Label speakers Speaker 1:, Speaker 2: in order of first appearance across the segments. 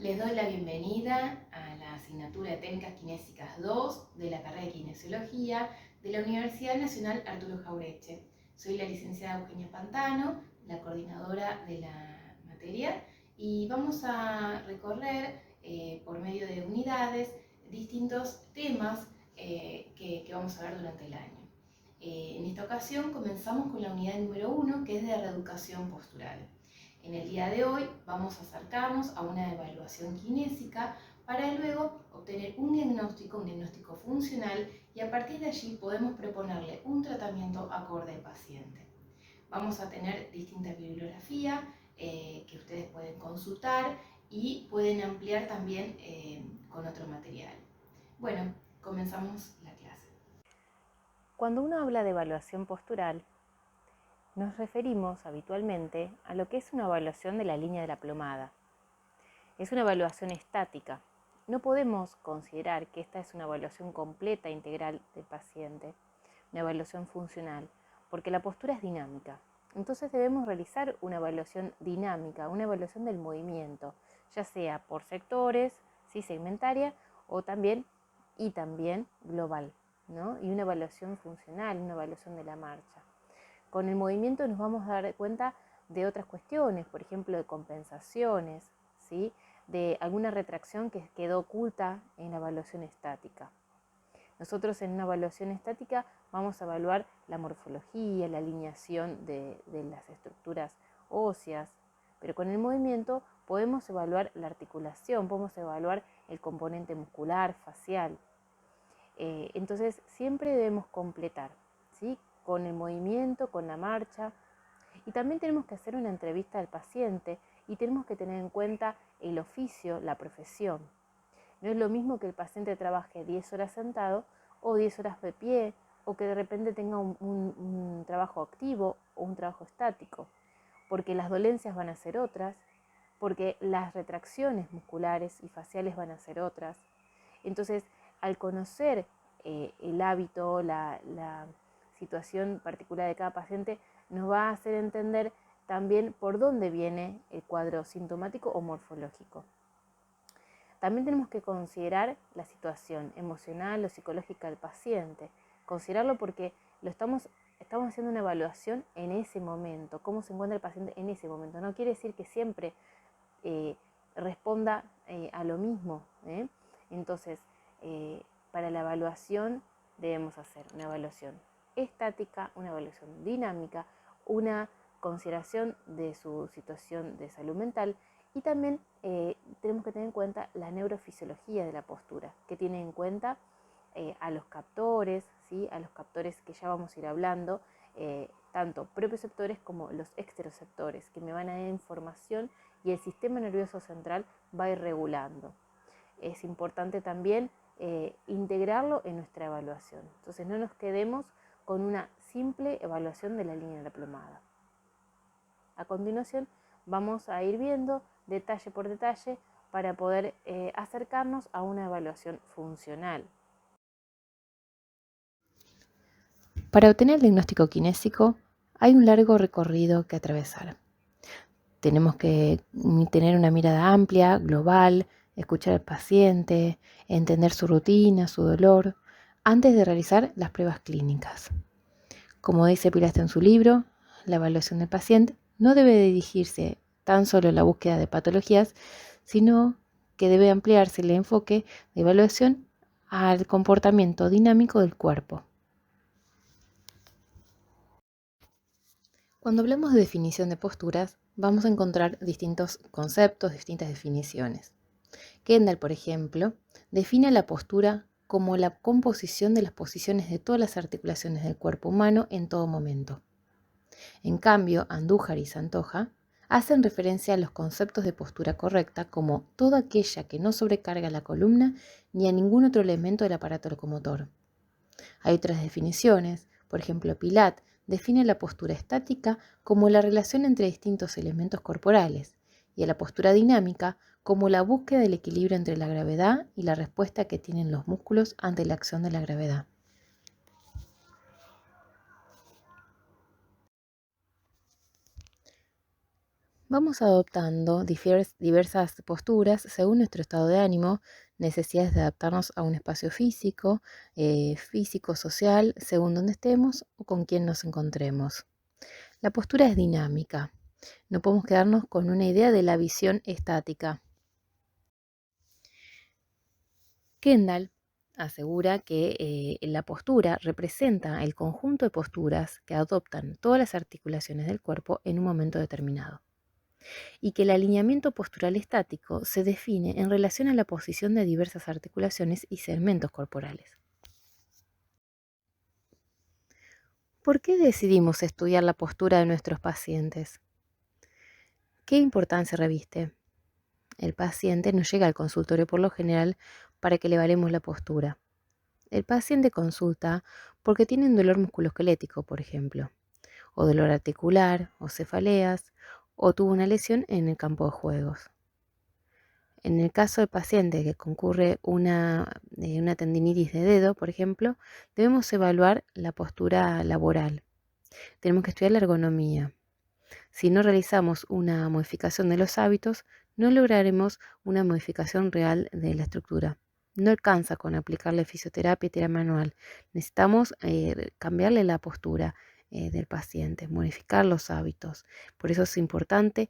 Speaker 1: Les doy la bienvenida a la asignatura de Técnicas Kinésicas 2 de la carrera de Kinesiología de la Universidad Nacional Arturo Jauretche. Soy la licenciada Eugenia Pantano, la coordinadora de la materia, y vamos a recorrer por medio de unidades distintos temas que vamos a ver durante el año. En esta ocasión comenzamos con la unidad número 1, que es de reeducación postural. En el día de hoy vamos a acercarnos a una evaluación kinésica para luego obtener un diagnóstico funcional, y a partir de allí podemos proponerle un tratamiento acorde al paciente. Vamos a tener distinta bibliografía que ustedes pueden consultar y pueden ampliar también con otro material. Bueno, comenzamos la clase.
Speaker 2: Cuando uno habla de evaluación postural, nos referimos habitualmente a lo que es una evaluación de la línea de la plomada. Es una evaluación estática. No podemos considerar que esta es una evaluación completa e integral del paciente, una evaluación funcional, porque la postura es dinámica. Entonces debemos realizar una evaluación dinámica, una evaluación del movimiento, ya sea por sectores, ¿sí?, segmentaria, o también global, ¿no? Y una evaluación funcional, una evaluación de la marcha. Con el movimiento nos vamos a dar cuenta de otras cuestiones, por ejemplo, de compensaciones, ¿sí?, de alguna retracción que quedó oculta en la evaluación estática. Nosotros en una evaluación estática vamos a evaluar la morfología, la alineación de las estructuras óseas, pero con el movimiento podemos evaluar la articulación, podemos evaluar el componente muscular, facial. Entonces siempre debemos completar, ¿sí?, con el movimiento, con la marcha, y también tenemos que hacer una entrevista al paciente y tenemos que tener en cuenta el oficio, la profesión. No es lo mismo que el paciente trabaje 10 horas sentado o 10 horas de pie, o que de repente tenga un trabajo activo o un trabajo estático, porque las dolencias van a ser otras, porque las retracciones musculares y faciales van a ser otras. Entonces, al conocer el hábito, la situación particular de cada paciente, nos va a hacer entender también por dónde viene el cuadro sintomático o morfológico. También tenemos que considerar la situación emocional o psicológica del paciente, considerarlo porque estamos haciendo una evaluación en ese momento, cómo se encuentra el paciente en ese momento. No quiere decir que siempre responda a lo mismo. Entonces, para la evaluación debemos hacer una evaluación estática, una evaluación dinámica, una consideración de su situación de salud mental, y también tenemos que tener en cuenta la neurofisiología de la postura, que tiene en cuenta a los captores, ¿sí?, a los captores que ya vamos a ir hablando, tanto propioceptores como los exteroceptores, que me van a dar información y el sistema nervioso central va a ir regulando. Es importante también integrarlo en nuestra evaluación. Entonces no nos quedemos con una simple evaluación de la línea de la plomada. A continuación vamos a ir viendo detalle por detalle para poder acercarnos a una evaluación funcional.
Speaker 1: Para obtener el diagnóstico kinésico hay un largo recorrido que atravesar. Tenemos que tener una mirada amplia, global, escuchar al paciente, entender su rutina, su dolor, antes de realizar las pruebas clínicas. Como dice Pilastri en su libro, la evaluación del paciente no debe dirigirse tan solo a la búsqueda de patologías, sino que debe ampliarse el enfoque de evaluación al comportamiento dinámico del cuerpo. Cuando hablamos de definición de posturas, vamos a encontrar distintos conceptos, distintas definiciones. Kendall, por ejemplo, define la postura como la composición de las posiciones de todas las articulaciones del cuerpo humano en todo momento. En cambio, Andújar y Santoja hacen referencia a los conceptos de postura correcta como toda aquella que no sobrecarga la columna ni a ningún otro elemento del aparato locomotor. Hay otras definiciones, por ejemplo, Pilat define la postura estática como la relación entre distintos elementos corporales, y a la postura dinámica como la búsqueda del equilibrio entre la gravedad y la respuesta que tienen los músculos ante la acción de la gravedad.
Speaker 2: Vamos adoptando diversas posturas según nuestro estado de ánimo, necesidades de adaptarnos a un espacio físico, social, según donde estemos o con quién nos encontremos. La postura es dinámica. No podemos quedarnos con una idea de la visión estática. Kendall asegura que la postura representa el conjunto de posturas que adoptan todas las articulaciones del cuerpo en un momento determinado, y que el alineamiento postural estático se define en relación a la posición de diversas articulaciones y segmentos corporales. ¿Por qué decidimos estudiar la postura de nuestros pacientes? ¿Qué importancia reviste? El paciente no llega al consultorio por lo general para que le evaluemos la postura. El paciente consulta porque tiene un dolor musculoesquelético, por ejemplo, o dolor articular, o cefaleas, o tuvo una lesión en el campo de juegos. En el caso del paciente que concurre una tendinitis de dedo, por ejemplo, debemos evaluar la postura laboral. Tenemos que estudiar la ergonomía. Si no realizamos una modificación de los hábitos, no lograremos una modificación real de la estructura. No alcanza con aplicarle fisioterapia y terapia manual. Necesitamos cambiarle la postura del paciente, modificar los hábitos. Por eso es importante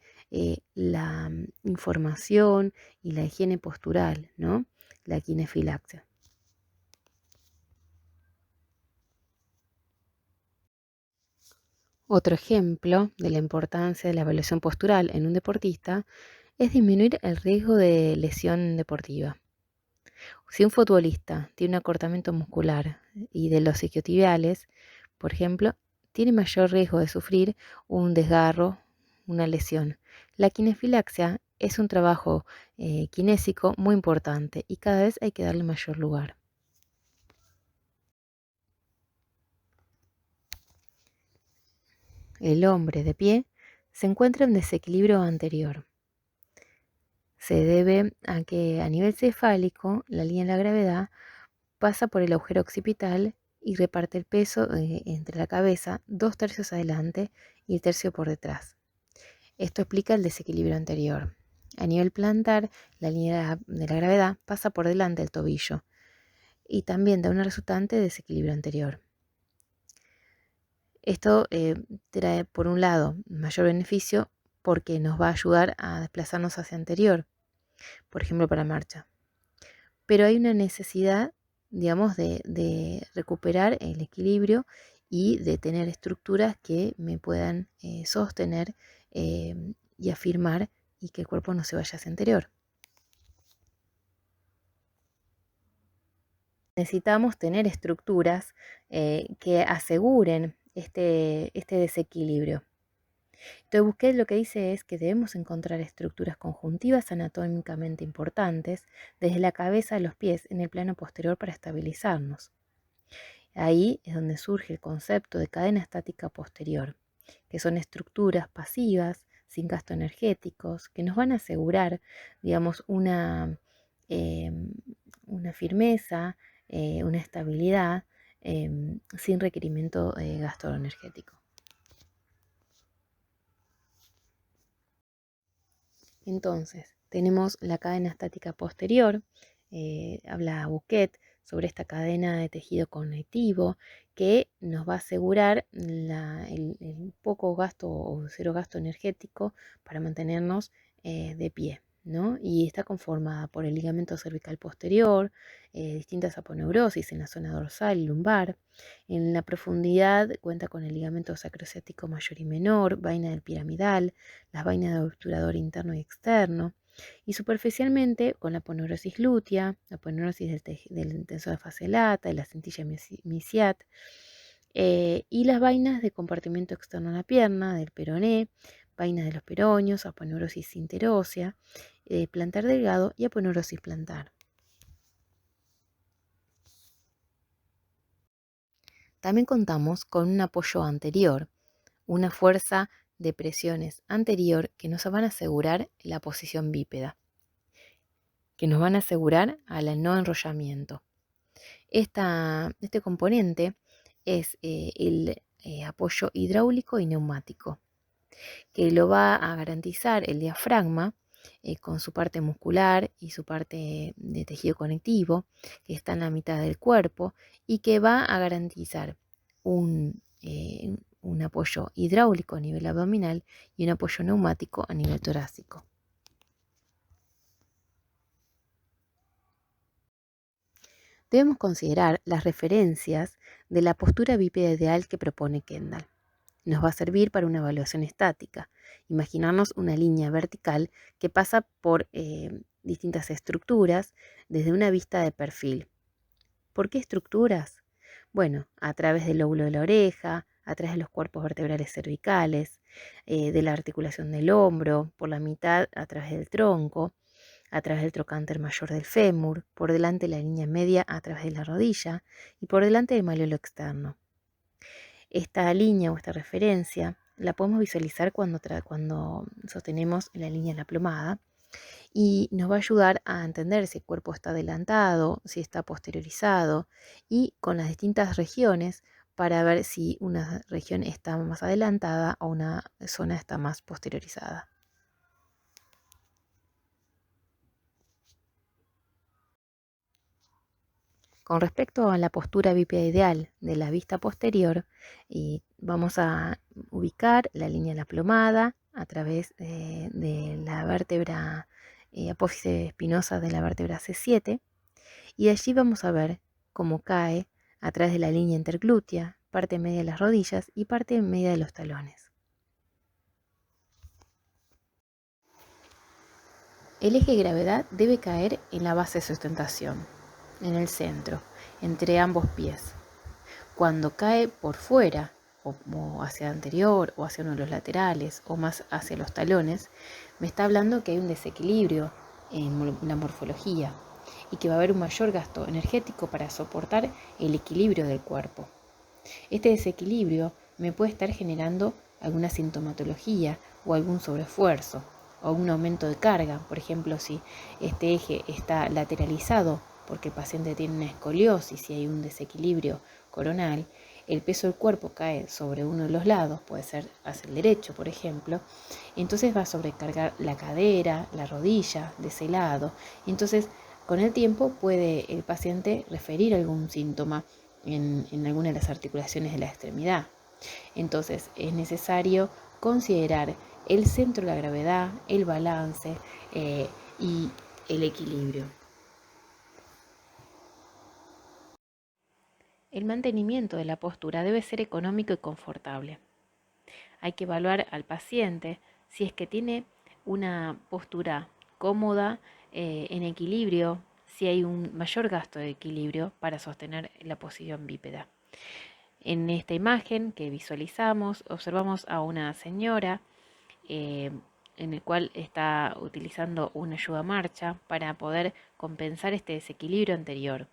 Speaker 2: la información y la higiene postural, ¿no? La quinefilaxia. Otro ejemplo de la importancia de la evaluación postural en un deportista es disminuir el riesgo de lesión deportiva. Si un futbolista tiene un acortamiento muscular y de los isquiotibiales, por ejemplo, tiene mayor riesgo de sufrir un desgarro, una lesión. La quinefilaxia es un trabajo kinésico muy importante y cada vez hay que darle mayor lugar. El hombre de pie se encuentra en desequilibrio anterior. Se debe a que a nivel cefálico la línea de la gravedad pasa por el agujero occipital y reparte el peso entre la cabeza 2/3 adelante y el tercio por detrás. Esto explica el desequilibrio anterior. A nivel plantar, la línea de la gravedad pasa por delante del tobillo y también da una resultante de desequilibrio anterior. Esto trae, por un lado, mayor beneficio porque nos va a ayudar a desplazarnos hacia anterior, por ejemplo, para marcha. Pero hay una necesidad, digamos, de recuperar el equilibrio y de tener estructuras que me puedan sostener y afirmar y que el cuerpo no se vaya hacia anterior. Necesitamos tener estructuras que aseguren este desequilibrio. Entonces Busquets lo que dice es que debemos encontrar estructuras conjuntivas anatómicamente importantes desde la cabeza a los pies en el plano posterior para estabilizarnos. Ahí es donde surge el concepto de cadena estática posterior, que son estructuras pasivas, sin gasto energéticos, que nos van a asegurar, digamos, una firmeza, una estabilidad, sin requerimiento de gasto energético. Entonces, tenemos la cadena estática posterior, habla Busquets sobre esta cadena de tejido conectivo que nos va a asegurar el poco gasto o cero gasto energético para mantenernos de pie, ¿no? Y está conformada por el ligamento cervical posterior, distintas aponeurosis en la zona dorsal y lumbar. En la profundidad cuenta con el ligamento sacroesciático mayor y menor, vaina del piramidal, las vainas de obturador interno y externo, y superficialmente con la aponeurosis glútea, la aponeurosis del tensor de fascia lata, de la cintilla misiat, y las vainas de compartimento externo en la pierna, del peroné, vainas de los peroneos, aponeurosis interósea, plantar delgado y aponeurosis plantar. También contamos con un apoyo anterior, una fuerza de presiones anterior que nos van a asegurar la posición bípeda, que nos van a asegurar al no enrollamiento. Este componente es el apoyo hidráulico y neumático. que lo va a garantizar el diafragma con su parte muscular y su parte de tejido conectivo, que está en la mitad del cuerpo y que va a garantizar un apoyo hidráulico a nivel abdominal y un apoyo neumático a nivel torácico. Debemos considerar las referencias de la postura bípeda ideal que propone Kendall. Nos va a servir para una evaluación estática. Imaginarnos una línea vertical que pasa por distintas estructuras desde una vista de perfil. ¿Por qué estructuras? Bueno, a través del lóbulo de la oreja, a través de los cuerpos vertebrales cervicales, de la articulación del hombro, por la mitad a través del tronco, a través del trocánter mayor del fémur, por delante de la línea media a través de la rodilla y por delante del malleolo externo. Esta línea o esta referencia la podemos visualizar cuando sostenemos la línea en la plomada y nos va a ayudar a entender si el cuerpo está adelantado, si está posteriorizado y con las distintas regiones para ver si una región está más adelantada o una zona está más posteriorizada. Con respecto a la postura bípeda ideal de la vista posterior, vamos a ubicar la línea de la plomada a través de la vértebra apófice espinosa de la vértebra C7 y de allí vamos a ver cómo cae a través de la línea interglútea, parte media de las rodillas y parte media de los talones. El eje de gravedad debe caer en la base de sustentación, en el centro, entre ambos pies. Cuando cae por fuera, o hacia anterior, o hacia uno de los laterales, o más hacia los talones, me está hablando que hay un desequilibrio en la morfología y que va a haber un mayor gasto energético para soportar el equilibrio del cuerpo. Este desequilibrio me puede estar generando alguna sintomatología o algún sobreesfuerzo o un aumento de carga. Por ejemplo, si este eje está lateralizado porque el paciente tiene una escoliosis y hay un desequilibrio coronal, el peso del cuerpo cae sobre uno de los lados, puede ser hacia el derecho, por ejemplo, entonces va a sobrecargar la cadera, la rodilla de ese lado. Entonces, con el tiempo puede el paciente referir algún síntoma en alguna de las articulaciones de la extremidad. Entonces, es necesario considerar el centro de la gravedad, el balance y el equilibrio. El mantenimiento de la postura debe ser económico y confortable. Hay que evaluar al paciente si es que tiene una postura cómoda, en equilibrio, si hay un mayor gasto de equilibrio para sostener la posición bípeda. En esta imagen que visualizamos, observamos a una señora en el cual está utilizando una ayuda marcha para poder compensar este desequilibrio anterior.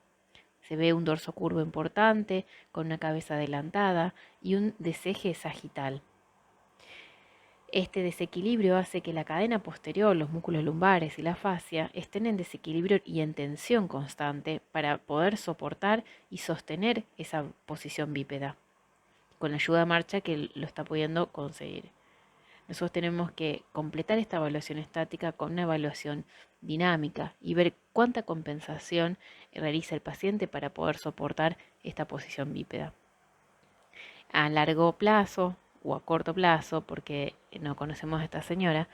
Speaker 2: Se ve un dorso curvo importante, con una cabeza adelantada y un deseje sagital. Este desequilibrio hace que la cadena posterior, los músculos lumbares y la fascia estén en desequilibrio y en tensión constante para poder soportar y sostener esa posición bípeda, con la ayuda de marcha que lo está pudiendo conseguir. Nosotros tenemos que completar esta evaluación estática con una evaluación dinámica y ver cuánta compensación realiza el paciente para poder soportar esta posición bípeda. A largo plazo o a corto plazo, porque no conocemos a esta señora,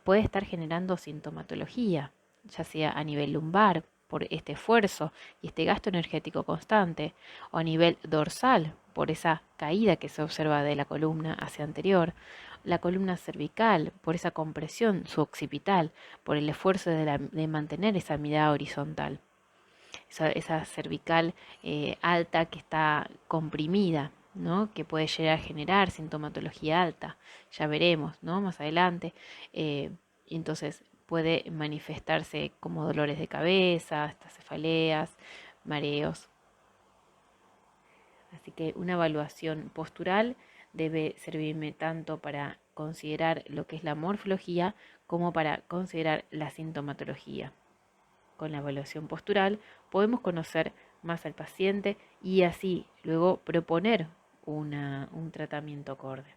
Speaker 2: puede estar generando sintomatología, ya sea a nivel lumbar, por este esfuerzo y este gasto energético constante, o a nivel dorsal, por esa caída que se observa de la columna hacia anterior, la columna cervical, por esa compresión suboccipital, por el esfuerzo de mantener esa mirada horizontal, esa cervical alta que está comprimida, ¿no? Que puede llegar a generar sintomatología alta, ya veremos, ¿no? Más adelante. Entonces puede manifestarse como dolores de cabeza, hasta cefaleas, mareos. Así que una evaluación postural debe servirme tanto para considerar lo que es la morfología como para considerar la sintomatología. Con la evaluación postural podemos conocer más al paciente y así luego proponer un tratamiento acorde.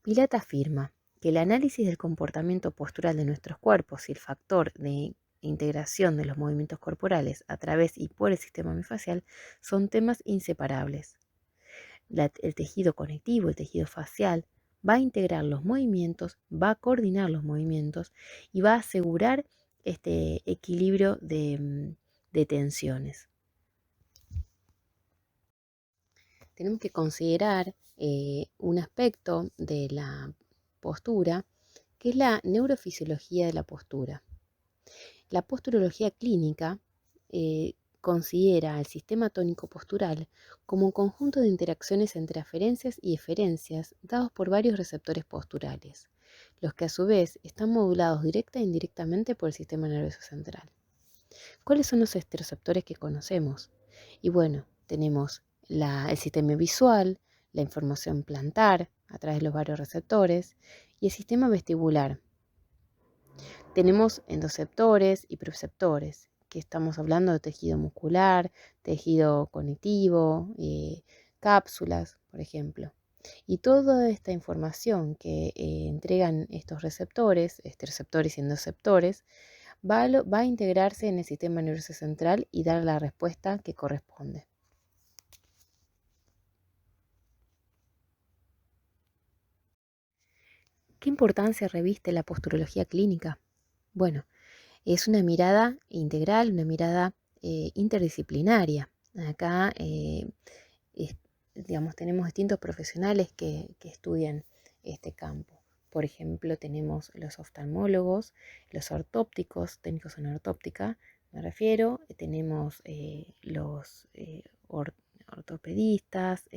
Speaker 2: Pilat afirma que el análisis del comportamiento postural de nuestros cuerpos y el factor de integración de los movimientos corporales a través y por el sistema miofascial son temas inseparables. El tejido conectivo, el tejido facial, va a integrar los movimientos, va a coordinar los movimientos y va a asegurar este equilibrio de tensiones. Tenemos que considerar un aspecto de la postura, que es la neurofisiología de la postura. La posturología clínica considera al sistema tónico postural como un conjunto de interacciones entre aferencias y eferencias dados por varios receptores posturales, los que a su vez están modulados directa e indirectamente por el sistema nervioso central. ¿Cuáles son los estereoceptores que conocemos? Y bueno, tenemos el sistema visual, la información plantar a través de los varios receptores y el sistema vestibular. Tenemos endoceptores y proceptores, que estamos hablando de tejido muscular, tejido conectivo, cápsulas, por ejemplo. Y toda esta información que entregan estos receptores, estereoceptores y endoceptores, va a integrarse en el sistema nervioso central y dar la respuesta que corresponde. ¿Qué importancia reviste la posturología clínica? Bueno, es una mirada integral, una mirada interdisciplinaria. Acá, tenemos distintos profesionales que estudian este campo. Por ejemplo, tenemos los oftalmólogos, los ortópticos, técnicos en ortóptica, me refiero. Tenemos los ortopedistas,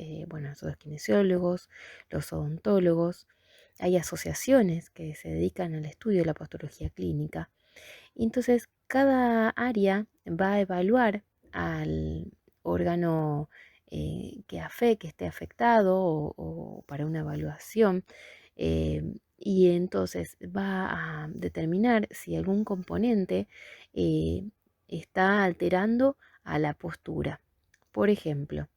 Speaker 2: los kinesiólogos, los odontólogos. Hay asociaciones que se dedican al estudio de la posturología clínica. Entonces, cada área va a evaluar al órgano que esté afectado o para una evaluación, y entonces va a determinar si algún componente está alterando a la postura. Por ejemplo,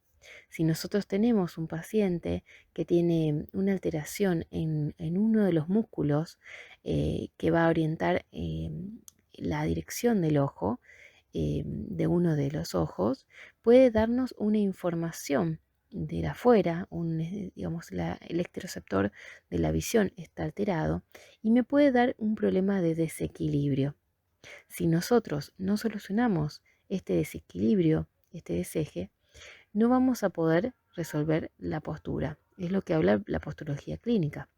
Speaker 2: si nosotros tenemos un paciente que tiene una alteración en uno de los músculos que va a orientar la dirección del ojo, de uno de los ojos, puede darnos una información de afuera, el estereoceptor de la visión está alterado y me puede dar un problema de desequilibrio. Si nosotros no solucionamos este desequilibrio, este deseje, no vamos a poder resolver la postura. Es lo que habla la posturología clínica.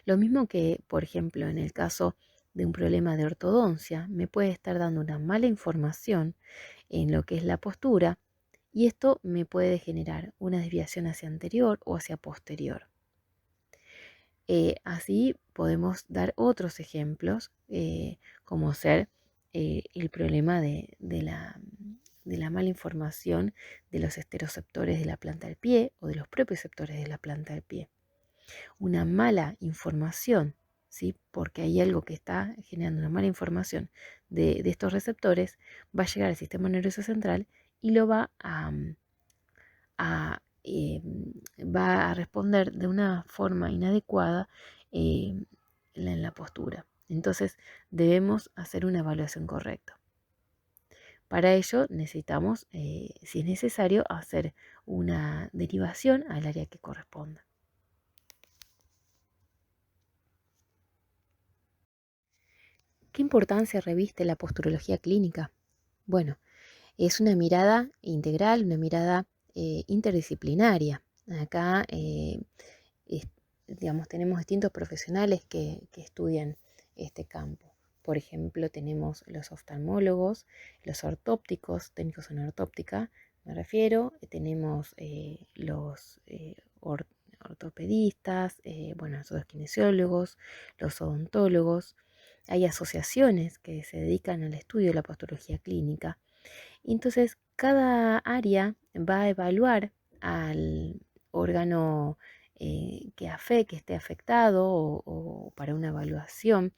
Speaker 2: Lo mismo que, por ejemplo, en el caso de un problema de ortodoncia, me puede estar dando una mala información en lo que es la postura y esto me puede generar una desviación hacia anterior o hacia posterior. Así podemos dar otros ejemplos, como ser el problema de la mala información de los esteroceptores de la planta del pie o de los propioceptores de la planta del pie. Una mala información, ¿sí? Porque hay algo que está generando una mala información de estos receptores, va a llegar al sistema nervioso central y lo va a responder de una forma inadecuada en la postura. Entonces debemos hacer una evaluación correcta. Para ello necesitamos, si es necesario, hacer una derivación al área que corresponda. ¿Qué importancia reviste la posturología clínica? Bueno, es una mirada integral, una mirada interdisciplinaria. Acá, tenemos distintos profesionales que estudian este campo. Por ejemplo, tenemos los oftalmólogos, los ortópticos, técnicos en ortóptica, me refiero. Tenemos los ortopedistas, los kinesiólogos, los odontólogos. Hay asociaciones que se dedican al estudio de la posturología clínica. Entonces, cada área va a evaluar al órgano que esté afectado o para una evaluación,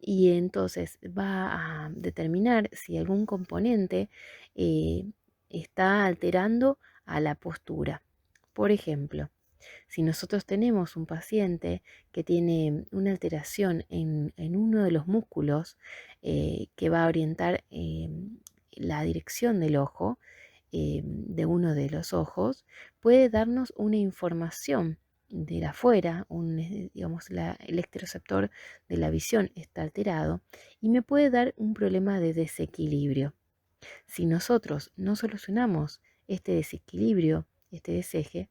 Speaker 2: y entonces va a determinar si algún componente está alterando a la postura. Por ejemplo, Si nosotros tenemos un paciente que tiene una alteración en uno de los músculos que va a orientar la dirección del ojo, de uno de los ojos, puede darnos una información de afuera, digamos, el electroreceptor de la visión está alterado y me puede dar un problema de desequilibrio. Si nosotros no solucionamos este desequilibrio, este deseje,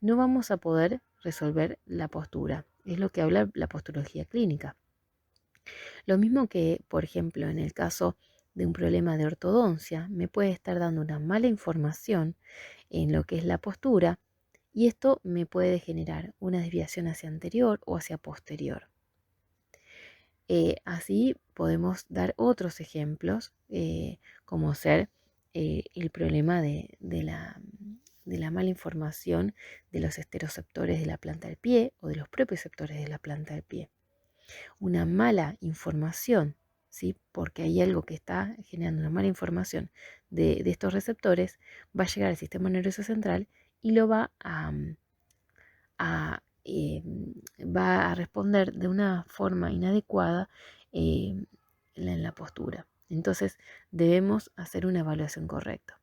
Speaker 2: no vamos a poder resolver la postura. Es lo que habla la posturología clínica. Lo mismo que, por ejemplo, en el caso de un problema de ortodoncia, me puede estar dando una mala información en lo que es la postura y esto me puede generar una desviación hacia anterior o hacia posterior. Así podemos dar otros ejemplos, como ser el problema de la mala información de los esteroceptores de la planta del pie o de los propioceptores de la planta del pie. Una mala información, ¿sí? Porque hay algo que está generando una mala información de estos receptores, va a llegar al sistema nervioso central y lo va a responder de una forma inadecuada en la postura. Entonces debemos hacer una evaluación correcta.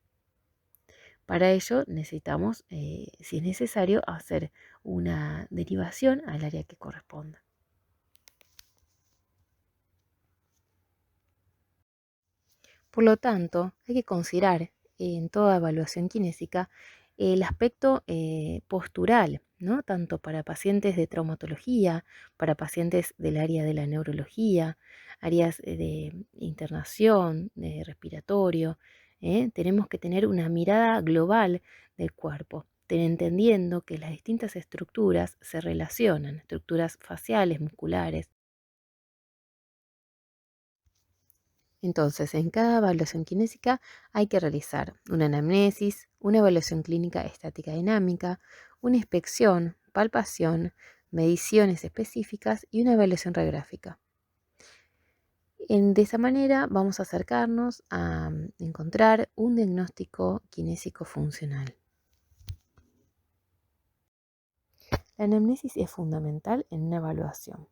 Speaker 2: Para ello necesitamos, si es necesario, hacer una derivación al área que corresponda. Por lo tanto, hay que considerar en toda evaluación kinésica el aspecto postural, ¿no? Tanto para pacientes de traumatología, para pacientes del área de la neurología, áreas de internación, de respiratorio. Tenemos que tener una mirada global del cuerpo, entendiendo que las distintas estructuras se relacionan, estructuras faciales, musculares. Entonces, en cada evaluación kinésica hay que realizar una anamnesis, una evaluación clínica estática dinámica, una inspección, palpación, mediciones específicas y una evaluación radiográfica. De esa manera vamos a acercarnos a encontrar un diagnóstico kinésico funcional. La anamnesis es fundamental en una evaluación.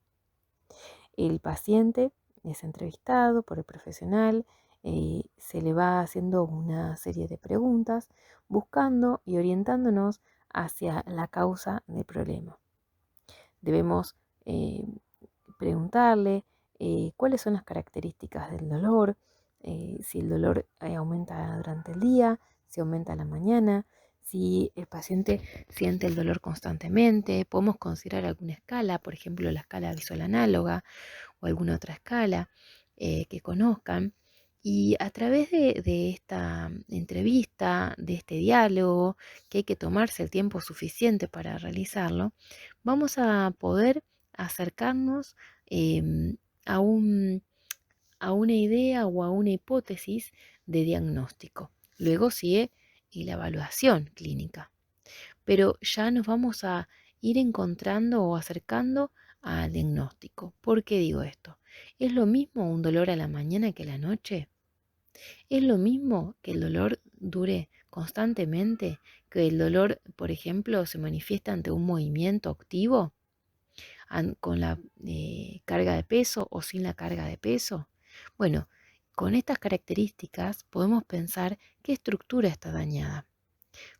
Speaker 2: El paciente es entrevistado por el profesional, se le va haciendo una serie de preguntas, buscando y orientándonos hacia la causa del problema. Debemos preguntarle cuáles son las características del dolor, si el dolor aumenta durante el día, si aumenta a la mañana, si el paciente siente el dolor constantemente. Podemos considerar alguna escala, por ejemplo la escala visual análoga o alguna otra escala que conozcan. Y a través de esta entrevista, de este diálogo, que hay que tomarse el tiempo suficiente para realizarlo, vamos a poder acercarnos a, a una idea o a una hipótesis de diagnóstico. Luego sigue la evaluación clínica, pero ya nos vamos a ir encontrando o acercando al diagnóstico. ¿Por qué digo esto? ¿Es lo mismo un dolor a la mañana que a la noche? ¿Es lo mismo que el dolor dure constantemente, que el dolor, por ejemplo, se manifiesta ante un movimiento activo, con la carga de peso o sin la carga de peso? Bueno, con estas características podemos pensar qué estructura está dañada,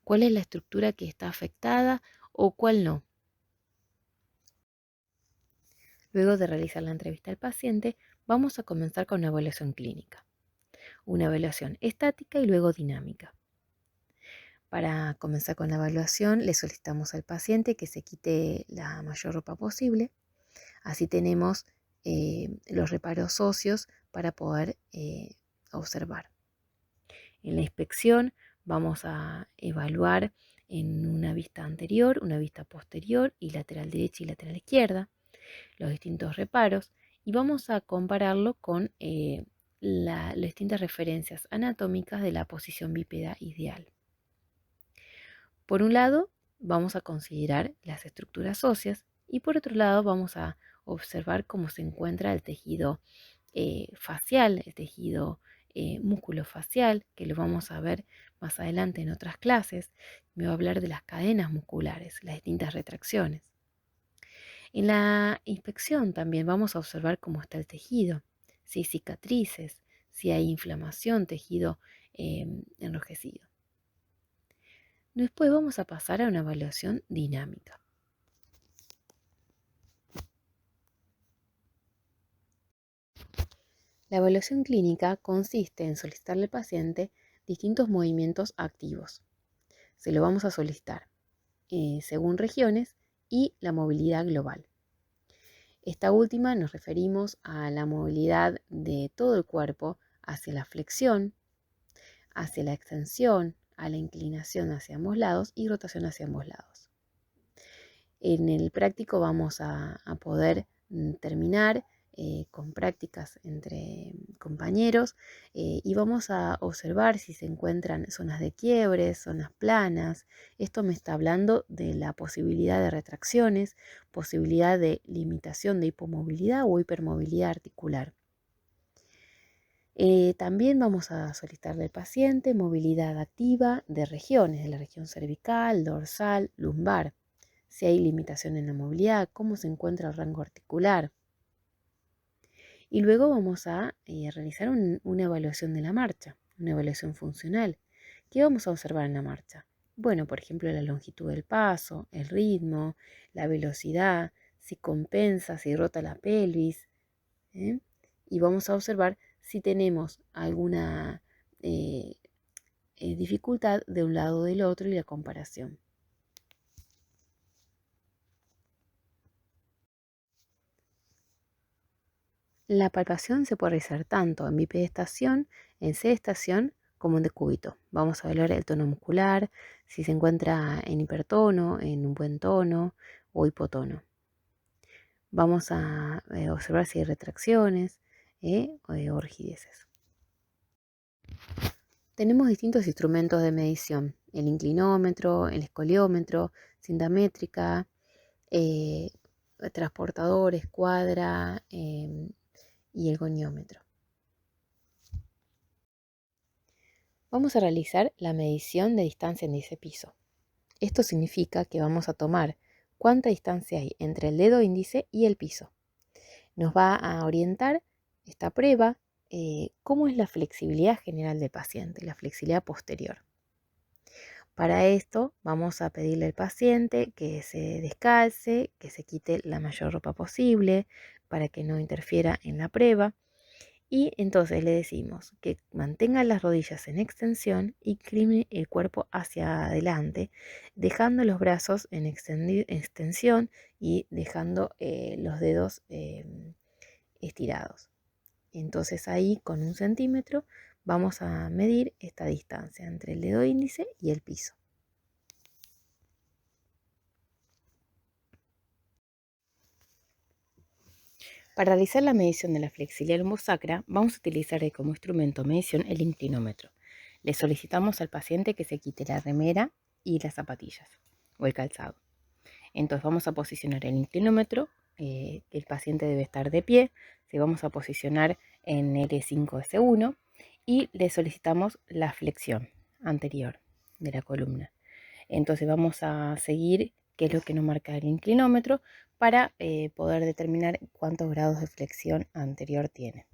Speaker 2: cuál es la estructura que está afectada o cuál no. Luego de realizar la entrevista al paciente, vamos a comenzar con una evaluación clínica, una evaluación estática y luego dinámica. Para comenzar con la evaluación, le solicitamos al paciente que se quite la mayor ropa posible. Así tenemos los reparos óseos para poder observar. En la inspección vamos a evaluar en una vista anterior, una vista posterior y lateral derecha y lateral izquierda los distintos reparos y vamos a compararlo con las distintas referencias anatómicas de la posición bípeda ideal. Por un lado, vamos a considerar las estructuras óseas y por otro lado vamos a observar cómo se encuentra el tejido facial, el tejido músculo facial, que lo vamos a ver más adelante en otras clases. Me va a hablar de las cadenas musculares, las distintas retracciones. En la inspección también vamos a observar cómo está el tejido, si hay cicatrices, si hay inflamación, tejido enrojecido. Después vamos a pasar a una evaluación dinámica. La evaluación clínica consiste en solicitarle al paciente distintos movimientos activos. Se lo vamos a solicitar según regiones y la movilidad global. Esta última nos referimos a la movilidad de todo el cuerpo hacia la flexión, hacia la extensión, a la inclinación hacia ambos lados y rotación hacia ambos lados. En el práctico vamos a poder terminar con prácticas entre compañeros y vamos a observar si se encuentran zonas de quiebre, zonas planas. Esto me está hablando de la posibilidad de retracciones, posibilidad de limitación de hipomovilidad o hipermovilidad articular. También vamos a solicitarle al paciente movilidad activa de regiones, de la región cervical, dorsal, lumbar. Si hay limitación en la movilidad, cómo se encuentra el rango articular. Y luego vamos a realizar una evaluación de la marcha, una evaluación funcional. ¿Qué vamos a observar en la marcha? Bueno, por ejemplo, la longitud del paso, el ritmo, la velocidad, si compensa, si rota la pelvis. Y vamos a observar si tenemos alguna dificultad de un lado o del otro y la comparación. La palpación se puede realizar tanto en bipedestación, en sedestación, como en decúbito. Vamos a evaluar el tono muscular, si se encuentra en hipertono, en un buen tono o hipotono. Vamos a observar si hay retracciones o rigideces. Tenemos distintos instrumentos de medición: el inclinómetro, el escoliómetro, cinta métrica, transportador, escuadra y el goniómetro. Vamos a realizar la medición de distancia en índice piso. Esto significa que vamos a tomar cuánta distancia hay entre el dedo índice y el piso. Nos va a orientar esta prueba cómo es la flexibilidad general del paciente, la flexibilidad posterior. Para esto vamos a pedirle al paciente que se descalce, que se quite la mayor ropa posible para que no interfiera en la prueba. Y entonces le decimos que mantenga las rodillas en extensión y incline el cuerpo hacia adelante, dejando los brazos en extensión y dejando los dedos estirados. Entonces ahí con 1 centímetro vamos a medir esta distancia entre el dedo índice y el piso. Para realizar la medición de la flexibilidad lumbosacra, vamos a utilizar como instrumento de medición el inclinómetro. Le solicitamos al paciente que se quite la remera y las zapatillas o el calzado. Entonces vamos a posicionar el inclinómetro, el paciente debe estar de pie, se vamos a posicionar en L5S1 y le solicitamos la flexión anterior de la columna. Entonces vamos a seguir qué es lo que nos marca el inclinómetro para poder determinar cuántos grados de flexión anterior tiene.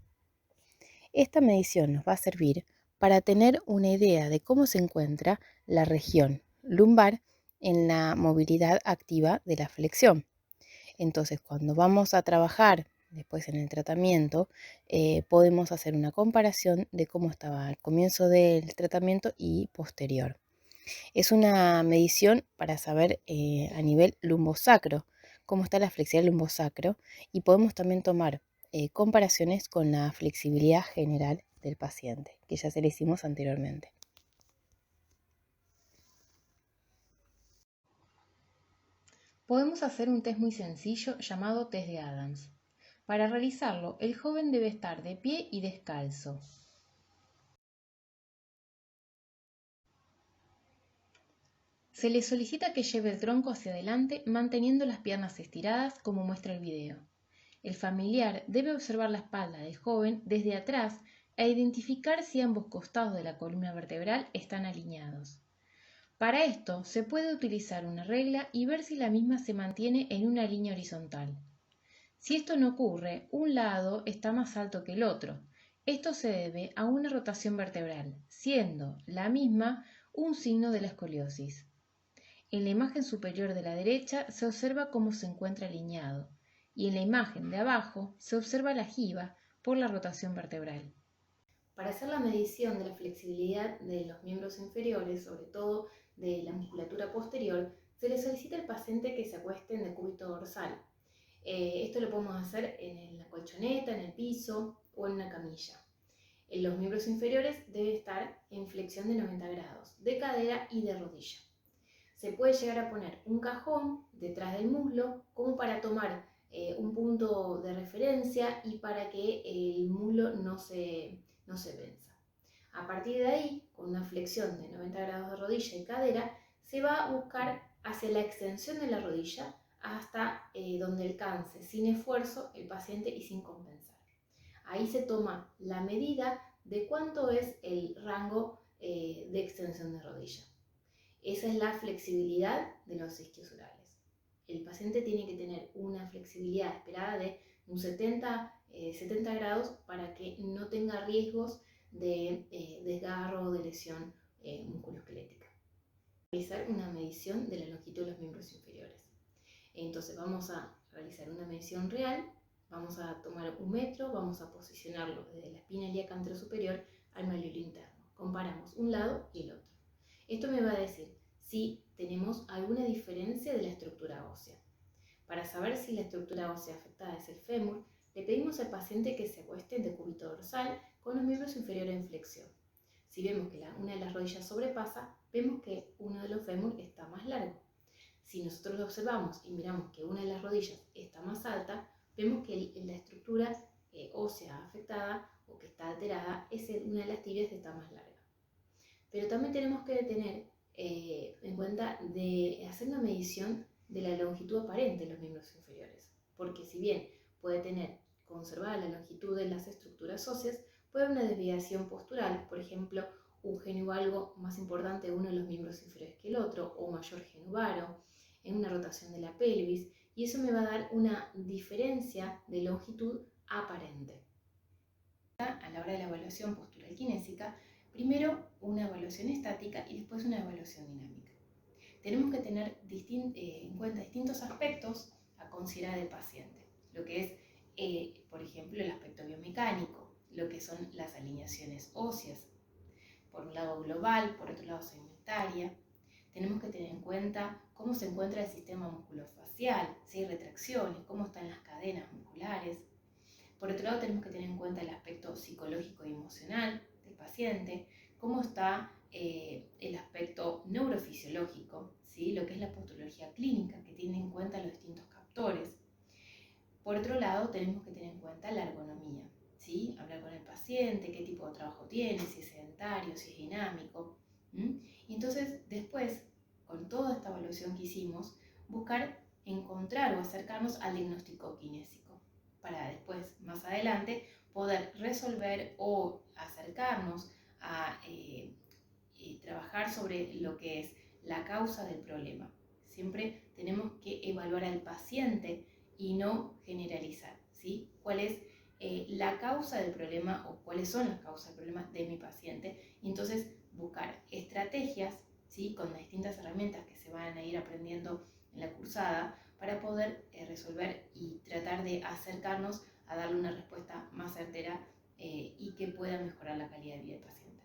Speaker 2: Esta medición nos va a servir para tener una idea de cómo se encuentra la región lumbar en la movilidad activa de la flexión. Entonces, cuando vamos a trabajar después en el tratamiento, podemos hacer una comparación de cómo estaba al comienzo del tratamiento y posterior. Es una medición para saber a nivel lumbosacro cómo está la flexibilidad lumbosacro y podemos también tomar comparaciones con la flexibilidad general del paciente, que ya se le hicimos anteriormente.
Speaker 1: Podemos hacer un test muy sencillo llamado test de Adams. Para realizarlo, el joven debe estar de pie y descalzo. Se le solicita que lleve el tronco hacia adelante manteniendo las piernas estiradas como muestra el video. El familiar debe observar la espalda del joven desde atrás e identificar si ambos costados de la columna vertebral están alineados. Para esto se puede utilizar una regla y ver si la misma se mantiene en una línea horizontal. Si esto no ocurre, un lado está más alto que el otro. Esto se debe a una rotación vertebral, siendo la misma un signo de la escoliosis. En la imagen superior de la derecha se observa cómo se encuentra alineado y en la imagen de abajo se observa la jiba por la rotación vertebral. Para hacer la medición de la flexibilidad de los miembros inferiores, sobre todo de la musculatura posterior, se le solicita al paciente que se acueste en decúbito dorsal. Esto lo podemos hacer en la colchoneta, en el piso o en una camilla. Los miembros inferiores deben estar en flexión de 90 grados, de cadera y de rodilla. Se puede llegar a poner un cajón detrás del muslo como para tomar un punto de referencia y para que el muslo no se venza. A partir de ahí, con una flexión de 90 grados de rodilla y cadera, se va a buscar hacia la extensión de la rodilla hasta donde alcance sin esfuerzo el paciente y sin compensar. Ahí se toma la medida de cuánto es el rango de extensión de rodilla. Esa es la flexibilidad de los isquiosurales. El paciente tiene que tener una flexibilidad esperada de un 70 grados para que no tenga riesgos de desgarro o de lesión musculoesquelética. Realizar una medición de la longitud de los miembros inferiores. Entonces vamos a realizar una medición real, vamos a tomar un metro, vamos a posicionarlo desde la espina ilíaca anterosuperior al malleolo interno. Comparamos un lado y el otro. Esto me va a decir si tenemos alguna diferencia de la estructura ósea. Para saber si la estructura ósea afectada es el fémur, le pedimos al paciente que se acueste en decúbito dorsal con los miembros inferiores en flexión. Si vemos que una de las rodillas sobrepasa, vemos que uno de los fémur está más largo. Si nosotros lo observamos y miramos que una de las rodillas está más alta, vemos que la estructura ósea afectada o que está alterada es una de las tibias que está más larga. Pero también tenemos que tener en cuenta de hacer una medición de la longitud aparente de los miembros inferiores, porque si bien puede tener conservada la longitud de las estructuras óseas, puede haber una desviación postural, por ejemplo, un genio valgo más importante de uno de los miembros inferiores que el otro, o mayor genio varo, en una rotación de la pelvis, y eso me va a dar una diferencia de longitud aparente. A la hora de la evaluación postural kinésica, primero una evaluación estática y después una evaluación dinámica. Tenemos que tener en cuenta distintos aspectos a considerar del paciente, lo que es, por ejemplo, el aspecto biomecánico, lo que son las alineaciones óseas, por un lado global, por otro lado segmentaria. Tenemos que tener en cuenta cómo se encuentra el sistema musculofacial, si hay retracciones, cómo están las cadenas musculares. Por otro lado, tenemos que tener en cuenta el aspecto psicológico y emocional del paciente, cómo está el aspecto neurofisiológico, ¿sí? Lo que es la posturología clínica, que tiene en cuenta los distintos captores. Por otro lado, tenemos que tener en cuenta la ergonomía, ¿sí? Hablar con el paciente, qué tipo de trabajo tiene, si es sedentario, si es dinámico. Y entonces, después, con toda esta evaluación que hicimos, buscar encontrar o acercarnos al diagnóstico kinésico, para después, más adelante, poder resolver o acercarnos a trabajar sobre lo que es la causa del problema. Siempre tenemos que evaluar al paciente y no generalizar, ¿sí? ¿Cuál es la causa del problema o cuáles son las causas del problema de mi paciente? Y entonces buscar estrategias, ¿sí? Con las distintas herramientas que se van a ir aprendiendo en la cursada para poder resolver y tratar de acercarnos a darle una respuesta más certera y que pueda mejorar la calidad de vida del paciente.